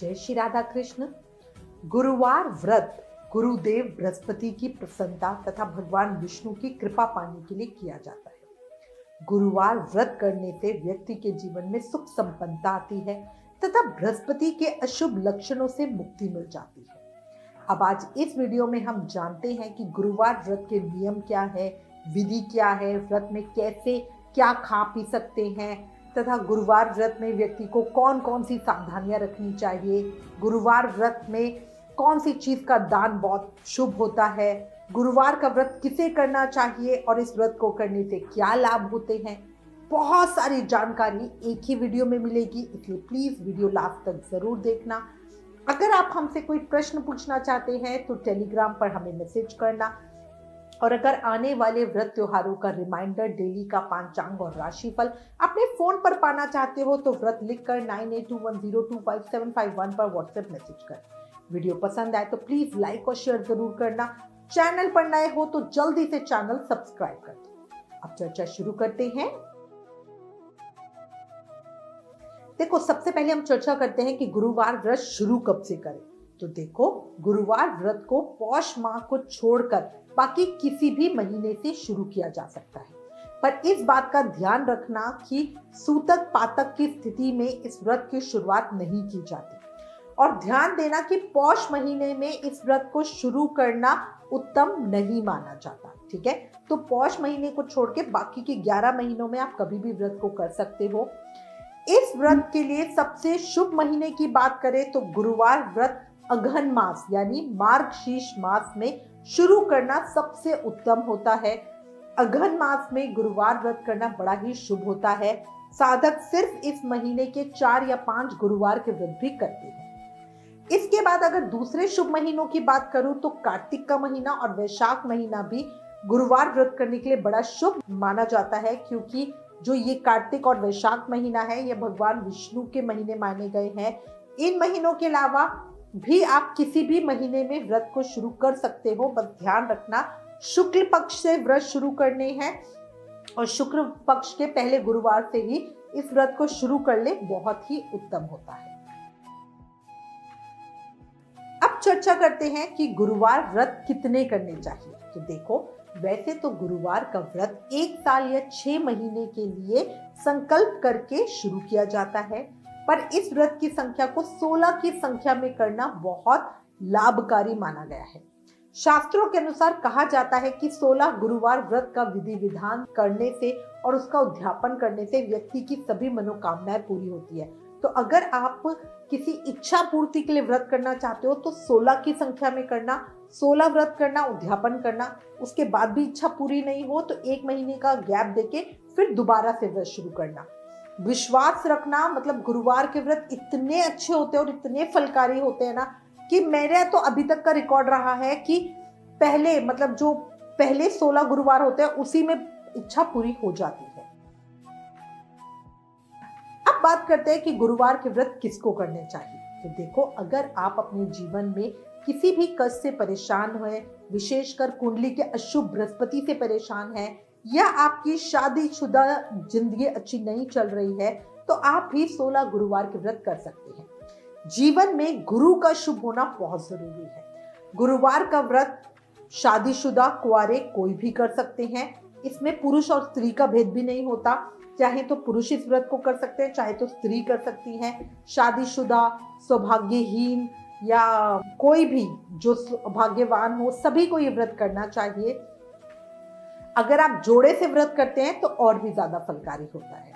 जय श्री राधा कृष्ण। गुरुवार व्रत गुरुदेव बृहस्पति की प्रसन्नता तथा भगवान विष्णु की कृपा पाने के लिए किया जाता है। गुरुवार व्रत करने से व्यक्ति के जीवन में सुख संपन्नता आती है तथा बृहस्पति के अशुभ लक्षणों से मुक्ति मिल जाती है। अब आज इस वीडियो में हम जानते हैं कि गुरुवार व्रत के नियम क्या है, विधि क्या है, व्रत में कैसे क्या खा पी सकते हैं तथा गुरुवार व्रत में व्यक्ति को कौन कौन सी सावधानियां रखनी चाहिए, गुरुवार व्रत में कौन सी चीज़ का दान बहुत शुभ होता है, गुरुवार का व्रत किसे करना चाहिए और इस व्रत को करने से क्या लाभ होते हैं। बहुत सारी जानकारी एक ही वीडियो में मिलेगी, इसलिए प्लीज़ वीडियो लास्ट तक ज़रूर देखना। अगर आप हमसे कोई प्रश्न पूछना चाहते हैं तो टेलीग्राम पर हमें मैसेज करना, और अगर आने वाले व्रत त्योहारों का रिमाइंडर, डेली का पांचांग और राशिफल अपने फोन पर पाना चाहते हो तो व्रत लिखकर 9821025751 पर व्हाट्सएप मैसेज कर। वीडियो पसंद आए तो प्लीज लाइक और शेयर जरूर करना। चैनल पर नए हो तो जल्दी से चैनल सब्सक्राइब कर दो। अब चर्चा शुरू करते हैं। देखो, सबसे पहले हम चर्चा करते हैं कि गुरुवार व्रत शुरू कब से करें। तो देखो, गुरुवार व्रत को पौष माह को छोड़कर बाकी किसी भी महीने से शुरू किया जा सकता है, पर इस बात का ध्यान रखना कि सूतक पातक की स्थिति में इस व्रत की शुरुआत नहीं की जाती, और ध्यान देना कि पौष महीने में इस व्रत को शुरू करना उत्तम नहीं माना जाता। ठीक है, तो पौष महीने को छोड़ के बाकी के 11 महीनों में आप कभी भी व्रत को कर सकते हो। इस व्रत के लिए सबसे शुभ महीने की बात करें तो गुरुवार व्रत अघन मास यानी मार्गशीर्ष मास में शुरू करना सबसे उत्तम होता है। अघन मास में गुरुवार व्रत करना बड़ा ही शुभ होता है। साधक सिर्फ इस महीने के 4 या 5 गुरुवार के व्रत भी करते हैं। इसके बाद अगर दूसरे शुभ महीनों की बात करूं तो कार्तिक का महीना और वैशाख महीना भी गुरुवार व्रत करने के लिए बड़ा शुभ माना जाता है, क्योंकि जो ये कार्तिक और वैशाख महीना है ये भगवान विष्णु के महीने माने गए हैं। इन महीनों के अलावा भी आप किसी भी महीने में व्रत को शुरू कर सकते हो, बस ध्यान रखना शुक्ल पक्ष से व्रत शुरू करने हैं और शुक्ल पक्ष के पहले गुरुवार से ही इस व्रत को शुरू कर ले, बहुत ही उत्तम होता है। अब चर्चा करते हैं कि गुरुवार व्रत कितने करने चाहिए। तो देखो, वैसे तो गुरुवार का व्रत 1 साल या 6 महीने के लिए संकल्प करके शुरू किया जाता है, पर इस व्रत की संख्या को 16 की संख्या में करना बहुत लाभकारी माना गया है। शास्त्रों के अनुसार कहा जाता है कि 16 गुरुवार व्रत का विधि विधान करने से और उसका उद्यापन करने से व्यक्ति की सभी मनोकामनाएं पूरी होती है। तो अगर आप किसी इच्छा पूर्ति के लिए व्रत करना चाहते हो तो 16 की संख्या में करना, 16 व्रत करना, उद्यापन करना। उसके बाद भी इच्छा पूरी नहीं हो तो 1 महीने का गैप देके फिर दोबारा से व्रत शुरू करना। विश्वास रखना, मतलब गुरुवार के व्रत इतने अच्छे होते हैं और इतने फलकारी होते हैं ना कि मेरा तो अभी तक का रिकॉर्ड रहा है कि पहले, मतलब जो पहले 16 गुरुवार होते हैं उसी में इच्छा पूरी हो जाती है। अब बात करते हैं कि गुरुवार के व्रत किसको करने चाहिए। तो देखो, अगर आप अपने जीवन में किसी भी कष्ट से परेशान हुए, विशेषकर कुंडली के अशुभ बृहस्पति से परेशान है, या आपकी शादीशुदा जिंदगी अच्छी नहीं चल रही है, तो आप भी 16 गुरुवार के व्रत कर सकते हैं। जीवन में गुरु का शुभ होना बहुत जरूरी है। गुरुवार का व्रत शादीशुदा, कुंवारे कोई भी कर सकते हैं। इसमें पुरुष और स्त्री का भेद भी नहीं होता, चाहे तो पुरुष इस व्रत को कर सकते हैं, चाहे तो स्त्री कर सकती है। शादीशुदा, सौभाग्यहीन या कोई भी जो भाग्यवान हो, सभी को ये व्रत करना चाहिए। अगर आप जोड़े से व्रत करते हैं तो और भी ज्यादा फलकारी होता है।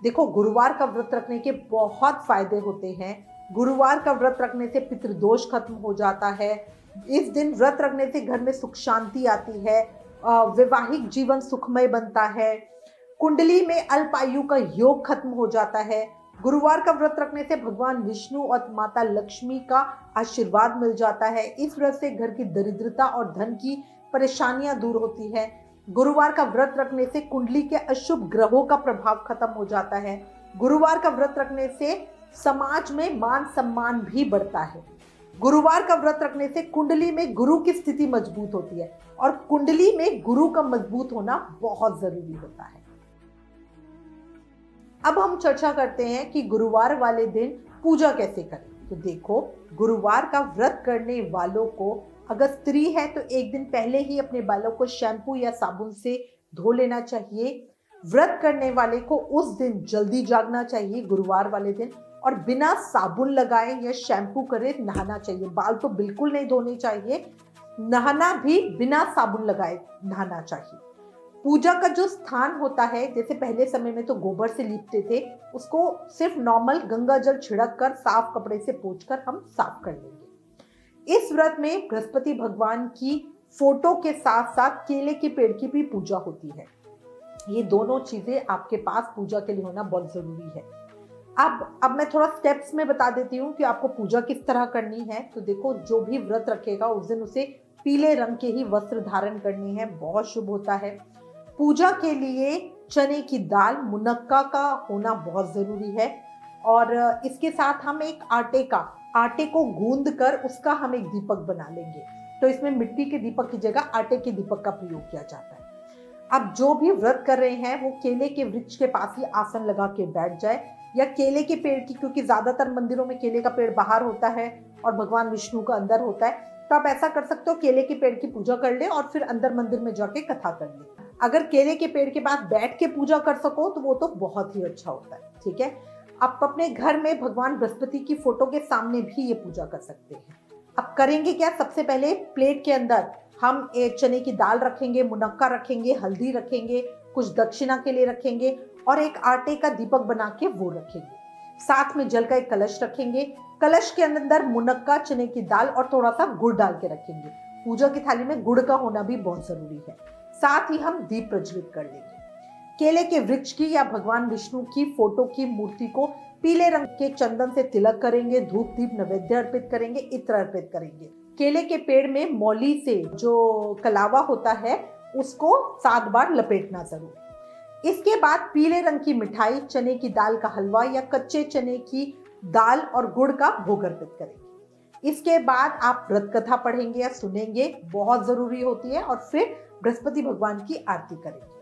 देखो, गुरुवार का व्रत रखने के बहुत फायदे होते हैं। गुरुवार का व्रत रखने से पितृदोष खत्म हो जाता है। इस दिन व्रत रखने से घर में सुख शांति आती है, वैवाहिक जीवन सुखमय बनता है, कुंडली में अल्पायु का योग खत्म हो जाता है। गुरुवार का व्रत रखने से भगवान विष्णु और माता लक्ष्मी का आशीर्वाद मिल जाता है। इस व्रत से घर की दरिद्रता और धन की परेशानियां दूर होती है। गुरुवार का व्रत रखने से कुंडली के अशुभ ग्रहों का प्रभाव खत्म हो जाता है। गुरुवार का व्रत रखने से समाज में मान सम्मान भी बढ़ता है। गुरुवार का व्रत रखने से कुंडली में गुरु की स्थिति मजबूत होती है, और कुंडली में गुरु का मजबूत होना बहुत जरूरी होता है। अब हम चर्चा करते हैं कि गुरुवार वाले दिन पूजा कैसे करें। तो देखो, गुरुवार का व्रत करने वालों को अगर स्त्री है तो एक दिन पहले ही अपने बालों को शैम्पू या साबुन से धो लेना चाहिए। व्रत करने वाले को उस दिन जल्दी जागना चाहिए, गुरुवार वाले दिन, और बिना साबुन लगाए या शैम्पू करे नहाना चाहिए। बाल तो बिल्कुल नहीं धोने चाहिए, नहाना भी बिना साबुन लगाए नहाना चाहिए। पूजा का जो स्थान होता है, जैसे पहले समय में तो गोबर से लीपते थे, उसको सिर्फ नॉर्मल गंगा जल छिड़क कर साफ कपड़े से पोंछकर हम साफ कर लेंगे। इस व्रत में बृहस्पति भगवान की फोटो के साथ साथ केले के पेड़ की भी पूजा होती है। ये दोनों चीजें आपके पास पूजा के लिए होना बहुत जरूरी है। अब मैं थोड़ा स्टेप्स में बता देती हूँ कि आपको पूजा किस तरह करनी है। तो देखो, जो भी व्रत रखेगा उस दिन उसे पीले रंग के ही वस्त्र धारण करने हैं, बहुत शुभ होता है। पूजा के लिए चने की दाल, मुनक्का का होना बहुत जरूरी है। और इसके साथ हम एक आटे को गूंद कर उसका हम एक दीपक बना लेंगे। तो इसमें मिट्टी के दीपक की जगह आटे के दीपक का प्रयोग किया जाता है। अब जो भी व्रत कर रहे हैं वो केले के वृक्ष के पास ही आसन लगा के बैठ जाए, या केले के पेड़ की, क्योंकि ज्यादातर मंदिरों में केले का पेड़ बाहर होता है और भगवान विष्णु का अंदर होता है, तो आप ऐसा कर सकते हो, केले के पेड़ की पूजा कर ले और फिर अंदर मंदिर में जाके कथा कर ले। अगर केले के पेड़ के पास बैठ के पूजा कर सको तो वो तो बहुत ही अच्छा होता है। ठीक है, आप अपने घर में भगवान बृहस्पति की फोटो के सामने भी ये पूजा कर सकते हैं। अब करेंगे क्या, सबसे पहले प्लेट के अंदर हम एक चने की दाल रखेंगे, मुनक्का रखेंगे, हल्दी रखेंगे, कुछ दक्षिणा के लिए रखेंगे और एक आटे का दीपक बना के वो रखेंगे। साथ में जल का एक कलश रखेंगे। कलश के अंदर मुनक्का, चने की दाल और थोड़ा सा गुड़ डाल के रखेंगे। पूजा की थाली में गुड़ का होना भी बहुत जरूरी है। साथ ही हम दीप प्रज्वलित कर लेंगे। केले के वृक्ष की या भगवान विष्णु की फोटो की मूर्ति को पीले रंग के चंदन से तिलक करेंगे, धूप दीप नैवेद्य अर्पित करेंगे, इत्र अर्पित करेंगे। केले के पेड़ में मौली से जो कलावा होता है उसको 7 बार लपेटना जरूर। इसके बाद पीले रंग की मिठाई, चने की दाल का हलवा या कच्चे चने की दाल और गुड़ का भोग अर्पित करेंगे। इसके बाद आप व्रत कथा पढ़ेंगे या सुनेंगे, बहुत जरूरी होती है, और फिर बृहस्पति भगवान की आरती करेंगे।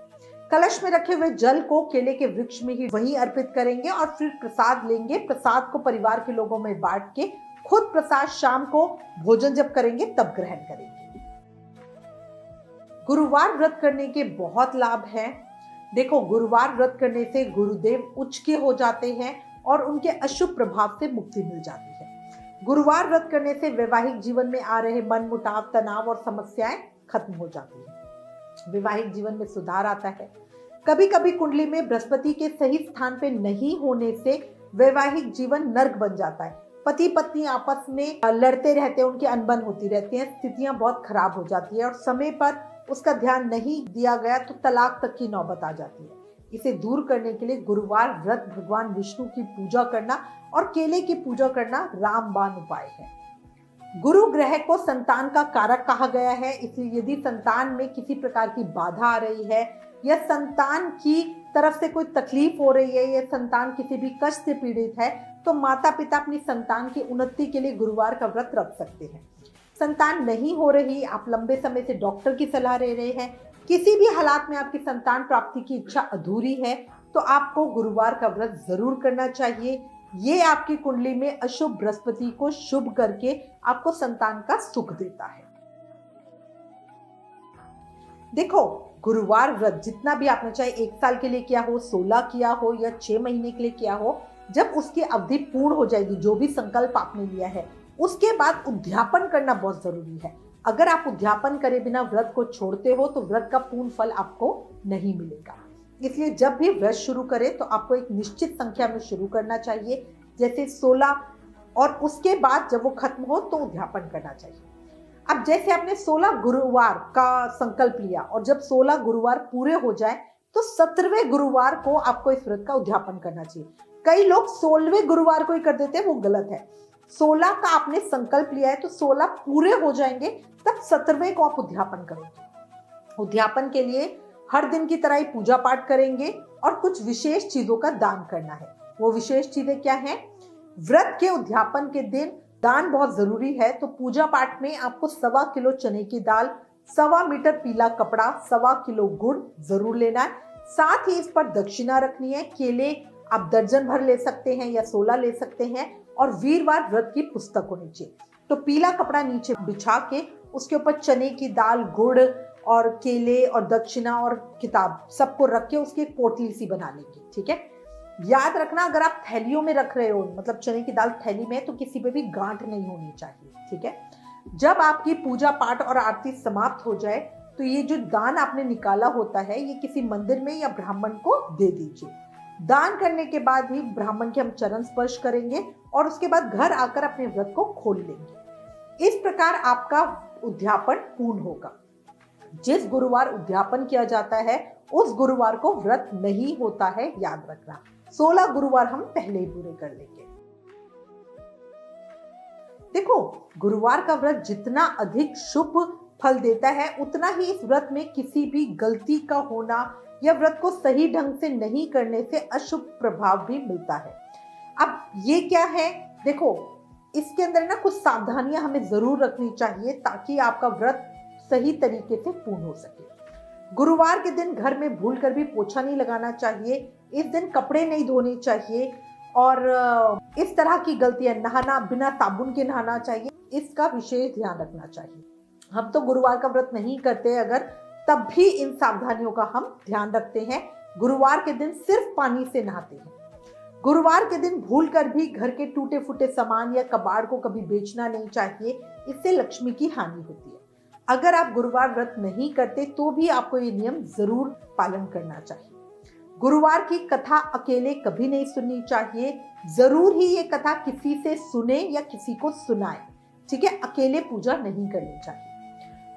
कलश में रखे हुए जल को केले के वृक्ष में ही वहीं अर्पित करेंगे और फिर प्रसाद लेंगे। प्रसाद को परिवार के लोगों में बांट के खुद प्रसाद शाम को भोजन जब करेंगे तब ग्रहण करेंगे। गुरुवार व्रत करने के बहुत लाभ हैं। देखो, गुरुवार व्रत करने से गुरुदेव उच्च के हो जाते हैं और उनके अशुभ प्रभाव से मुक्ति मिल जाती है। गुरुवार व्रत करने से वैवाहिक जीवन में आ रहे मनमुटाव, तनाव और समस्याएं खत्म हो जाती है। वैवाहिक जीवन में सुधार आता है। कभी कभी कुंडली में बृहस्पति के सही स्थान पे नहीं होने से वैवाहिक जीवन नर्क बन जाता है। पति पत्नी आपस में लड़ते रहते हैं, उनकी अनबन होती रहती है, स्थितियां बहुत खराब हो जाती है और समय पर उसका ध्यान नहीं दिया गया तो तलाक तक की नौबत आ जाती है। इसे दूर करने के लिए गुरुवार व्रत, भगवान विष्णु की पूजा करना और केले की पूजा करना रामबाण उपाय है। गुरु ग्रह को संतान का कारक कहा गया है, इसलिए यदि संतान में किसी प्रकार की बाधा आ रही है या संतान की तरफ से कोई तकलीफ हो रही है या संतान किसी भी कष्ट से पीड़ित है तो माता पिता अपनी संतान की उन्नति के लिए गुरुवार का व्रत रख सकते हैं। संतान नहीं हो रही, आप लंबे समय से डॉक्टर की सलाह ले रहे हैं, किसी भी हालात में आपकी संतान प्राप्ति की इच्छा अधूरी है, तो आपको गुरुवार का व्रत जरूर करना चाहिए। ये आपकी कुंडली में अशुभ बृहस्पति को शुभ करके आपको संतान का सुख देता है। देखो, गुरुवार व्रत जितना भी आपने चाहे 1 साल के लिए किया हो, 16 किया हो या 6 महीने के लिए किया हो, जब उसकी अवधि पूर्ण हो जाएगी, जो भी संकल्प आपने लिया है, उसके बाद उद्यापन करना बहुत जरूरी है। अगर आप उद्यापन करे बिना व्रत को छोड़ते हो तो व्रत का पूर्ण फल आपको नहीं मिलेगा। इसलिए जब भी व्रत शुरू करें तो आपको एक निश्चित संख्या में शुरू करना चाहिए, जैसे 16, और उसके बाद जब वो खत्म हो तो उद्यापन करना चाहिए। अब जैसे आपने 16 गुरुवार का संकल्प लिया और जब 16 गुरुवार पूरे हो जाए तो 17वें गुरुवार को आपको इस व्रत का उद्यापन करना चाहिए। कई लोग 16वें गुरुवार को ही कर देते हैं, वो गलत है। 16 का आपने संकल्प लिया है तो 16 पूरे हो जाएंगे, तब 17वें को आप उद्यापन करेंगे। उद्यापन के लिए हर दिन की तरह ही पूजा पाठ करेंगे और कुछ विशेष चीजों का दान करना है। वो विशेष चीजें क्या हैं? व्रत के उद्यापन के दिन दान बहुत जरूरी है, तो पूजा पाठ में आपको 1.25 किलो चने की दाल, 1.25 मीटर पीला कपड़ा, 1.25 किलो गुड़ जरूर लेना है। साथ ही इस पर दक्षिणा रखनी है। केले आप दर्जन भर ले सकते हैं या 16 ले सकते हैं और वीरवार व्रत की पुस्तक होनी चाहिए। तो पीला कपड़ा नीचे बिछा के उसके ऊपर चने की दाल, गुड़ और केले और दक्षिणा और किताब सबको रख के उसकी एक पोटली सी बना लेंगे। ठीक है, याद रखना अगर आप थैलियों में रख रहे हो, मतलब चने की दाल थैली में, तो किसी पे भी गांठ नहीं होनी चाहिए। ठीक है, जब आपकी पूजा पाठ और आरती समाप्त हो जाए तो ये जो दान आपने निकाला होता है ये किसी मंदिर में या ब्राह्मण को दे दीजिए। दान करने के बाद ही ब्राह्मण के हम चरण स्पर्श करेंगे और उसके बाद घर आकर अपने व्रत को खोल लेंगे। इस प्रकार आपका उद्यापन पूर्ण होगा। जिस गुरुवार उद्यापन किया जाता है उस गुरुवार को व्रत नहीं होता है, याद रखना। 16 गुरुवार हम पहले ही पूरे कर लेंगे। देखो, गुरुवार का व्रत जितना अधिक शुभ फल देता है उतना ही इस व्रत में किसी भी गलती का होना या व्रत को सही ढंग से नहीं करने से अशुभ प्रभाव भी मिलता है। अब ये क्या है, देखो इसके अंदर ना कुछ सावधानियां हमें जरूर रखनी चाहिए ताकि आपका व्रत सही तरीके से पूर्ण हो सके। गुरुवार के दिन घर में भूल कर भी पोछा नहीं लगाना चाहिए। इस दिन कपड़े नहीं धोने चाहिए और इस तरह की गलतियां, नहाना बिना साबुन के नहाना चाहिए, इसका विशेष ध्यान रखना चाहिए। हम तो गुरुवार का व्रत नहीं करते अगर, तब भी इन सावधानियों का हम ध्यान रखते हैं। गुरुवार के दिन सिर्फ पानी से नहाते हैं। गुरुवार के दिन भूल कर भी घर के टूटे फूटे सामान या कबाड़ को कभी बेचना नहीं चाहिए, इससे लक्ष्मी की हानि होती है। अगर आप गुरुवार व्रत नहीं करते तो भी आपको ये नियम जरूर पालन करना चाहिए। गुरुवार की कथा अकेले कभी नहीं सुननी चाहिए, जरूर ही ये कथा किसी से सुने या किसी को सुनाए। ठीक है, अकेले पूजा नहीं करनी चाहिए।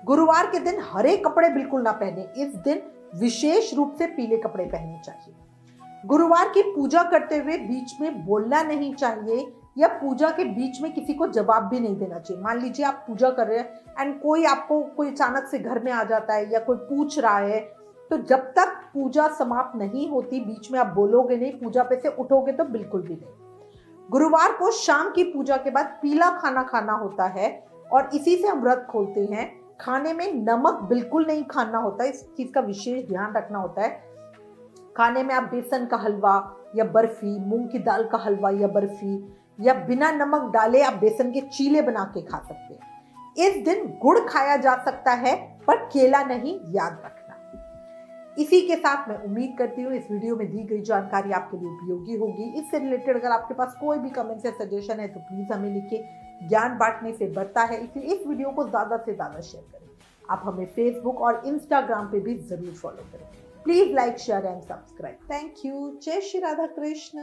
गुरुवार के दिन हरे कपड़े बिल्कुल ना पहने, इस दिन विशेष रूप से पीले कपड़े पहनने चाहिए। गुरुवार की पूजा करते हुए बीच में बोलना नहीं चाहिए या पूजा के बीच में किसी को जवाब भी नहीं देना चाहिए। मान लीजिए आप पूजा कर रहे हैं एंड कोई अचानक से घर में आ जाता है या कोई पूछ रहा है, तो जब तक पूजा समाप्त नहीं होती बीच में आप बोलोगे नहीं, पूजा पे से उठोगे तो बिल्कुल भी नहीं। गुरुवार को शाम की पूजा के बाद पीला खाना खाना होता है और इसी से हम व्रत खोलते हैं। खाने में नमक बिल्कुल नहीं खाना होता है, इस चीज का विशेष ध्यान रखना होता है। खाने में आप बेसन का हलवा या बर्फी, मूंग की दाल का हलवा या बर्फी, या बिना नमक डाले आप बेसन के चीले बना के खा सकते हैं। इस दिन गुड़ खाया जा सकता है पर केला नहीं, याद रखना। इसी के साथ मैं उम्मीद करती हूँ इस वीडियो में दी गई जानकारी आपके लिए उपयोगी होगी। इससे रिलेटेड अगर आपके पास कोई भी कमेंट या सजेशन है तो प्लीज हमें लिखिए। ज्ञान बांटने से बढ़ता है, इसलिए इस वीडियो को ज्यादा से ज्यादा शेयर करें। आप हमें फेसबुक और इंस्टाग्राम पे भी जरूर फॉलो करें। Please like, share and subscribe. Thank you. जय श्री राधा कृष्ण।